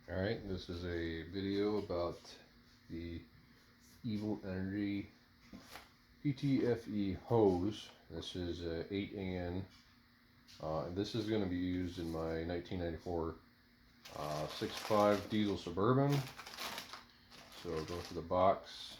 Alright, this is a video about the Evil Energy PTFE hose. This is a 8AN, and this is going to be used in my 1994 6.5 Diesel Suburban. So go to the box,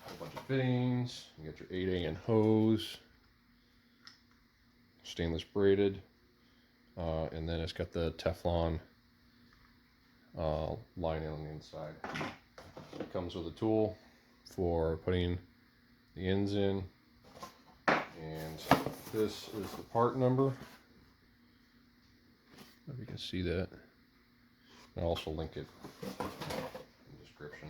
a bunch of fittings, you get your 8AN hose, stainless braided, and then it's got the Teflon lining on the inside. It comes with a tool for putting the ends in, and this is the part number. If you can see that, I'll also link it in the description.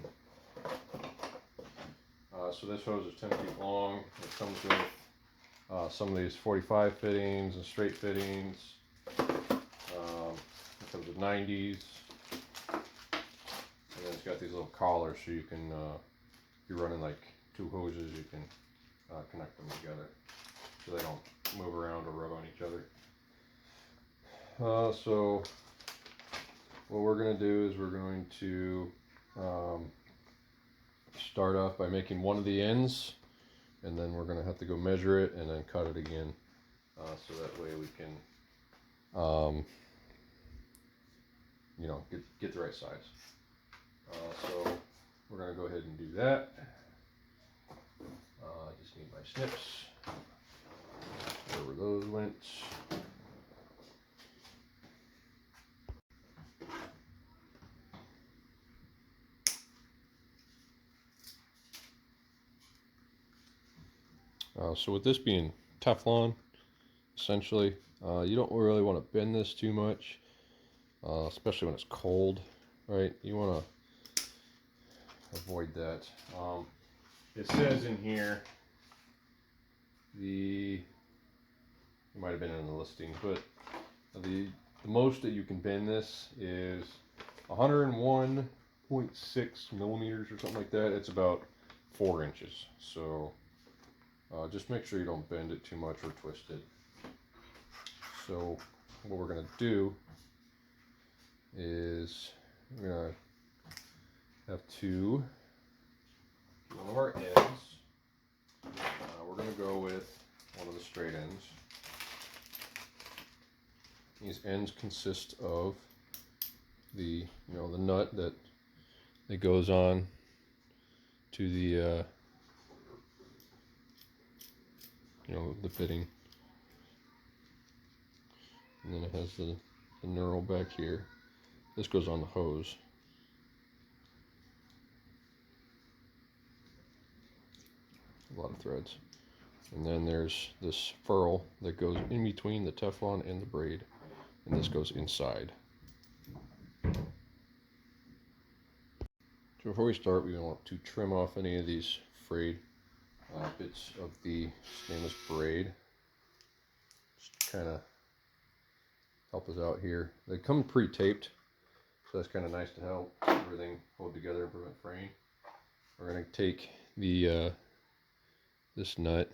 So this hose is 10 feet long. It comes with some of these 45 fittings and straight fittings. It comes with 90s. And then it's got these little collars so you can, if you're running like two hoses, you can connect them together so they don't move around or rub on each other. So what we're going to do is we're going to start off by making one of the ends, and then we're going to have to go measure it and then cut it again, so that way we can you know, get the right size. So we're going to go ahead and do that. I just need my snips, wherever those went. So with this being Teflon, essentially, you don't really want to bend this too much, especially when it's cold, right? You want to avoid that. It says in here, it might have been in the listing, but the most that you can bend this is 101.6 millimeters or something like that. It's about 4 inches. So just make sure you don't bend it too much or twist it. So what we're going to do is we're going to have one of our ends. We're going to go with one of the straight ends. These ends consist of the the nut that goes on to the the fitting, and then it has the knurl back here. This goes on the hose. A lot of threads. And then there's this ferrule that goes in between the Teflon and the braid, and this goes inside. So before we start, we want to trim off any of these frayed bits of the stainless braid. Just kind of help us out here. They come pre-taped, so that's kind of nice to help everything hold together and prevent fraying. We're going to take the this nut,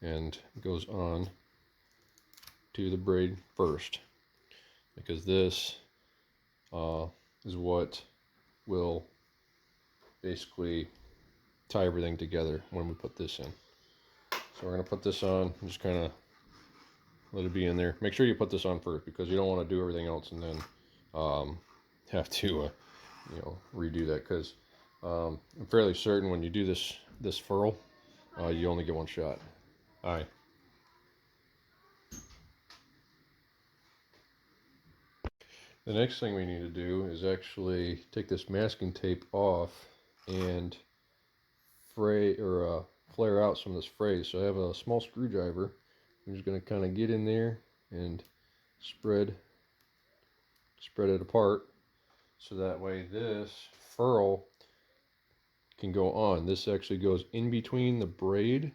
and it goes on to the braid first, because this is what will basically tie everything together when we put this in. So we're going to put this on and just kind of let it be in there. Make sure you put this on first, because you don't want to do everything else and then have to redo that, because I'm fairly certain when you do this furl, you only get one shot. Alright. The next thing we need to do is actually take this masking tape off and flare out some of this fray. So I have a small screwdriver. I'm just going to kind of get in there and spread it apart, so that way this furl can go on. This actually goes in between the braid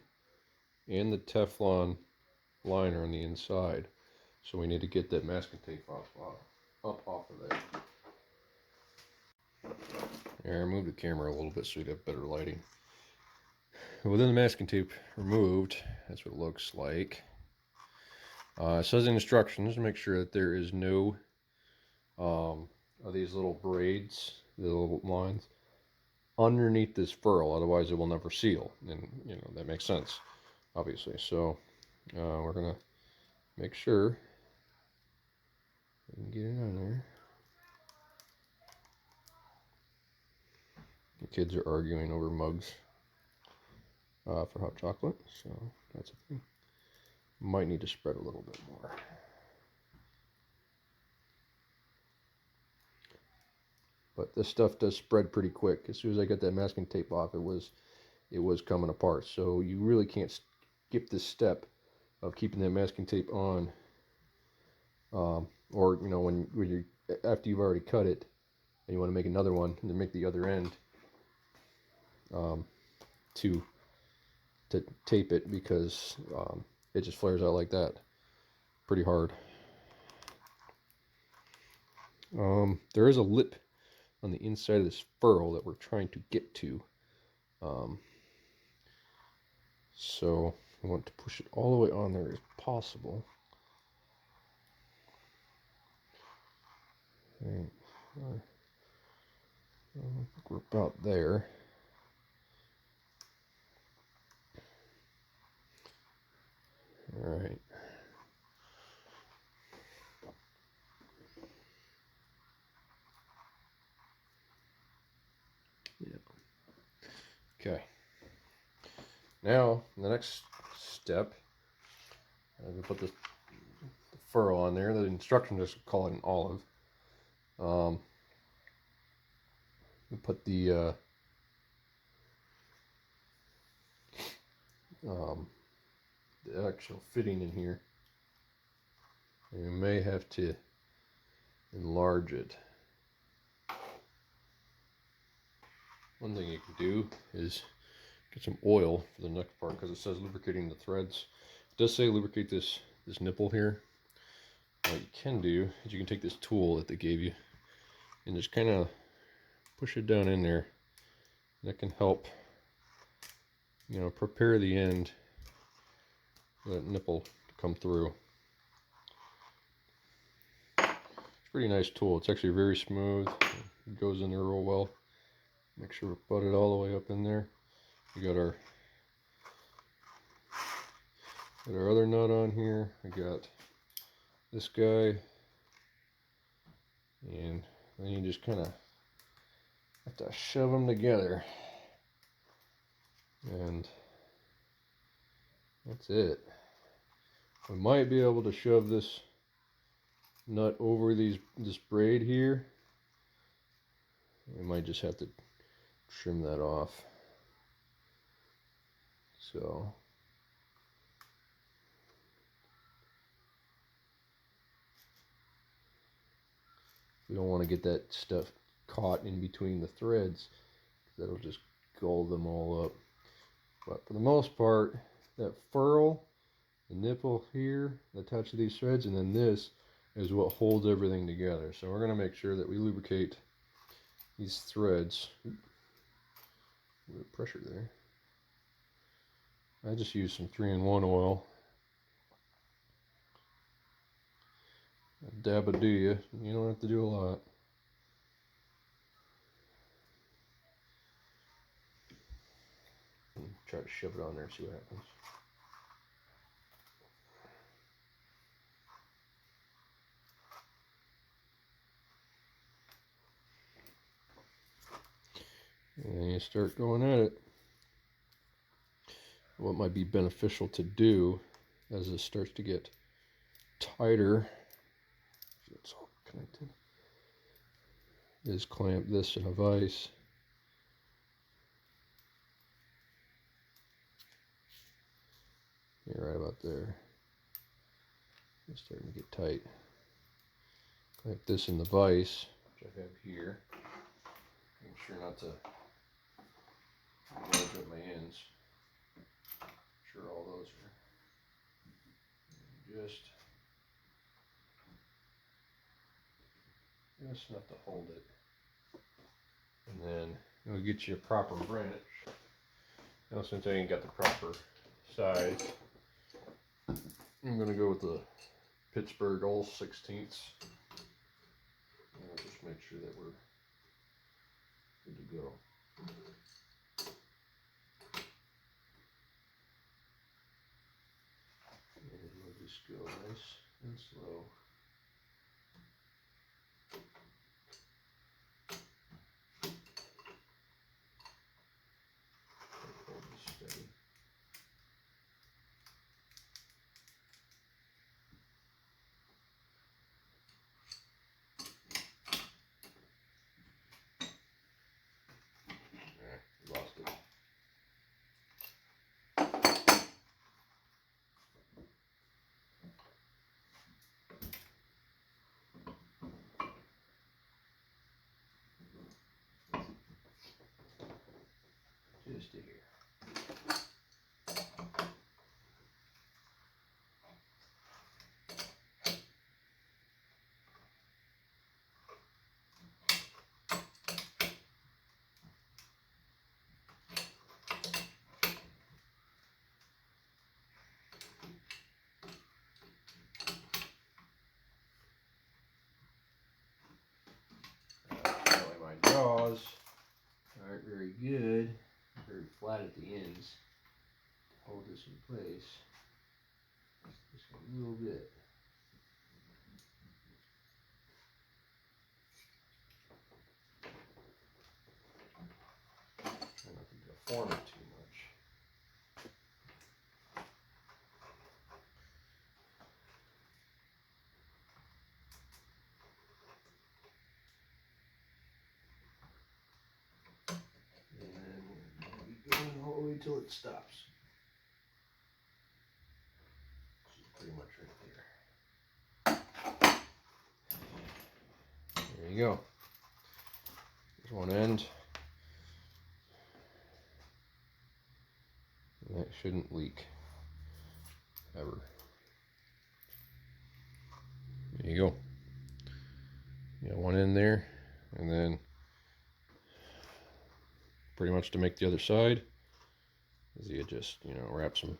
and the Teflon liner on the inside. So we need to get that masking tape off of there. I moved the camera a little bit so you'd have better lighting. With the masking tape removed, that's what it looks like. It says in instructions to make sure that there is no of these little braids, the little lines, underneath this ferrule. Otherwise, it will never seal. And, you know, that makes sense, obviously. So we're going to make sure we can get it on there. The kids are arguing over mugs for hot chocolate, so that's a thing. Might need to spread a little bit more. But this stuff does spread pretty quick. As soon as I got that masking tape off, it was coming apart. So you really can't skip this step of keeping that masking tape on, or you know, when you after you've already cut it and you want to make another one, and then make the other end to tape it, because it just flares out like that pretty hard. There is a lip on the inside of this ferrule that we're trying to get to. So I want to push it all the way on there as possible. And, I think we're about there. All right. Yeah. Okay. Now, the next step, I'm going to put the ferrule on there. The instructions just call it an olive. We put the actual fitting in here. And you may have to enlarge it. One thing you can do is get some oil for the next part, because it says lubricating the threads. It does say lubricate this nipple here. What you can do is you can take this tool that they gave you and just kind of push it down in there. That can help, you know, prepare the end for that nipple to come through. It's a pretty nice tool. It's actually very smooth. It goes in there real well. Make sure we put it all the way up in there. We got our other nut on here. I got this guy, and then you just kind of have to shove them together, and that's it. We might be able to shove this nut over this braid here. We might just have to trim that off. So we don't want to get that stuff caught in between the threads. That'll just gull them all up. But for the most part, that ferrule, the nipple here that touches these threads, and then this is what holds everything together. So we're going to make sure that we lubricate these threads. A little pressure there. I just used some 3-in-1 oil. A dab will do you. You don't have to do a lot. Try to shove it on there and see what happens. And you start going at it. What might be beneficial to do as this starts to get tighter, it's all connected, is clamp this in a vise. Yeah, right about there. It's starting to get tight. Clamp this in the vise, which I have here. Make sure not to wedge up my ends. Make sure all those are just enough to hold it. And then it'll get you a proper branch. Now, since I ain't got the proper size, I'm going to go with the Pittsburgh all 16ths. that we're good to go. And we'll just go nice and slow. Hold this steady. Lost it. Just here. My jaws aren't very good, very flat at the ends. To hold this in place, just a little bit. Try not to deform it too much. And then we're going to be going all the way till it stops. Which is pretty much right there. There you go. There's one end. And that shouldn't leak. Ever. There you go. You got one end there, and then pretty much to make the other side is you just, wrap some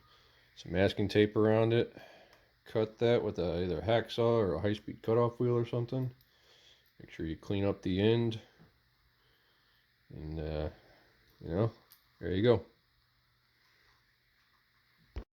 masking tape around it, cut that with either a hacksaw or a high-speed cutoff wheel or something. Make sure you clean up the end, and there you go.